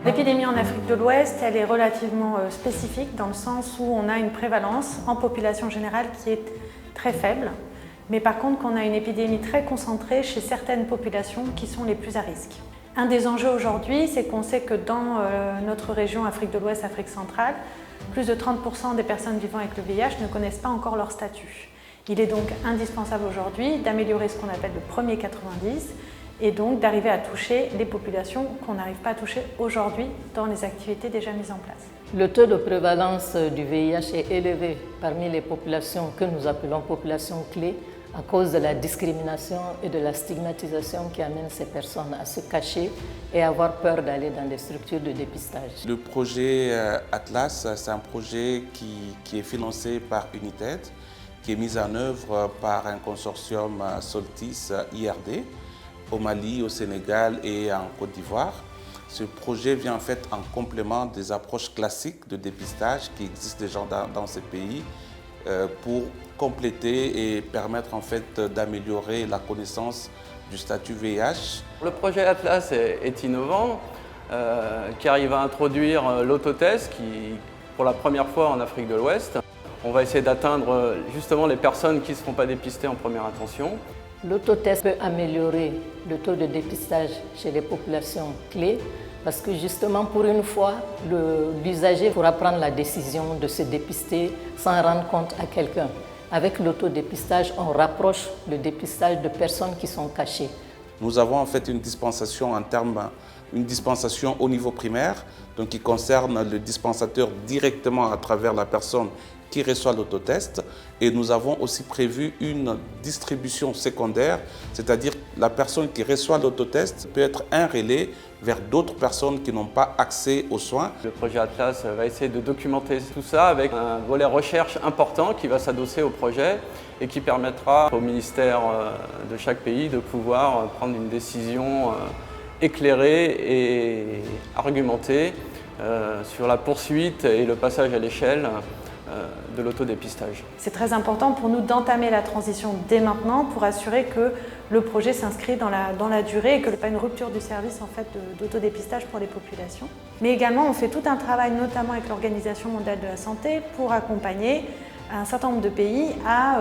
L'épidémie en Afrique de l'Ouest, elle est relativement spécifique dans le sens où on a une prévalence en population générale qui est très faible, mais par contre qu'on a une épidémie très concentrée chez certaines populations qui sont les plus à risque. Un des enjeux aujourd'hui, c'est qu'on sait que dans notre région Afrique de l'Ouest, Afrique centrale, plus de 30% des personnes vivant avec le VIH ne connaissent pas encore leur statut. Il est donc indispensable aujourd'hui d'améliorer ce qu'on appelle le premier 90 et donc d'arriver à toucher les populations qu'on n'arrive pas à toucher aujourd'hui dans les activités déjà mises en place. Le taux de prévalence du VIH est élevé parmi les populations que nous appelons populations clés à cause de la discrimination et de la stigmatisation qui amène ces personnes à se cacher et à avoir peur d'aller dans des structures de dépistage. Le projet Atlas, c'est un projet qui est financé par United, qui est mis en œuvre par un consortium Soltis IRD au Mali, au Sénégal et en Côte d'Ivoire. Ce projet vient en fait en complément des approches classiques de dépistage qui existent déjà dans ces pays pour compléter et permettre en fait d'améliorer la connaissance du statut VIH. Le projet Atlas est innovant, qui arrive à introduire l'autotest qui, pour la première fois en Afrique de l'Ouest, on va essayer d'atteindre justement les personnes qui ne seront pas dépistées en première intention. L'autotest peut améliorer le taux de dépistage chez les populations clés parce que justement pour une fois, l'usager pourra prendre la décision de se dépister sans rendre compte à quelqu'un. Avec l'autodépistage, on rapproche le dépistage de personnes qui sont cachées. Nous avons en fait une dispensation au niveau primaire, donc qui concerne le dispensateur directement à travers la personne qui reçoit l'autotest. Et nous avons aussi prévu une distribution secondaire, c'est-à-dire la personne qui reçoit l'autotest peut être un relais vers d'autres personnes qui n'ont pas accès aux soins. Le projet Atlas va essayer de documenter tout ça avec un volet recherche important qui va s'adosser au projet et qui permettra au ministère de chaque pays de pouvoir prendre une décision éclairée et argumentée sur la poursuite et le passage à l'échelle de l'autodépistage. C'est très important pour nous d'entamer la transition dès maintenant pour assurer que le projet s'inscrit dans la durée et que ce n'est pas une rupture du service en fait, d'autodépistage pour les populations. Mais également, on fait tout un travail, notamment avec l'Organisation mondiale de la santé, pour accompagner un certain nombre de pays à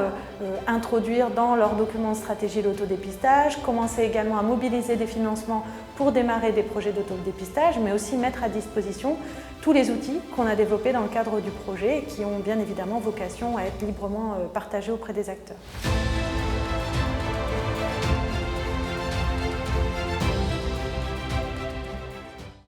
introduire dans leurs documents de stratégie l'autodépistage, commencer également à mobiliser des financements pour démarrer des projets d'autodépistage, mais aussi mettre à disposition tous les outils qu'on a développés dans le cadre du projet et qui ont bien évidemment vocation à être librement partagés auprès des acteurs.